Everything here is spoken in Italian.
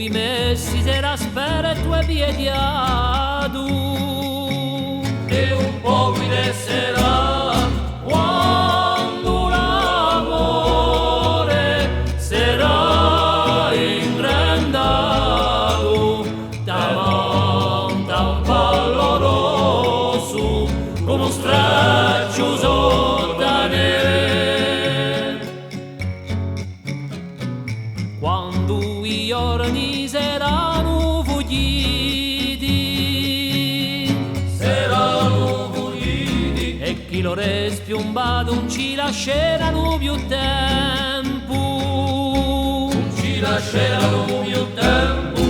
i messi sera spera e tue piediadu e un po' qui desserà quando l'amore sarà ingrandato davanti a un palo rosso con uno straccio sotto la neve. Quando i giorni saranno fuggiti e chi lo respiombato non ci lasceranno più tempo, non ci lasceranno più tempo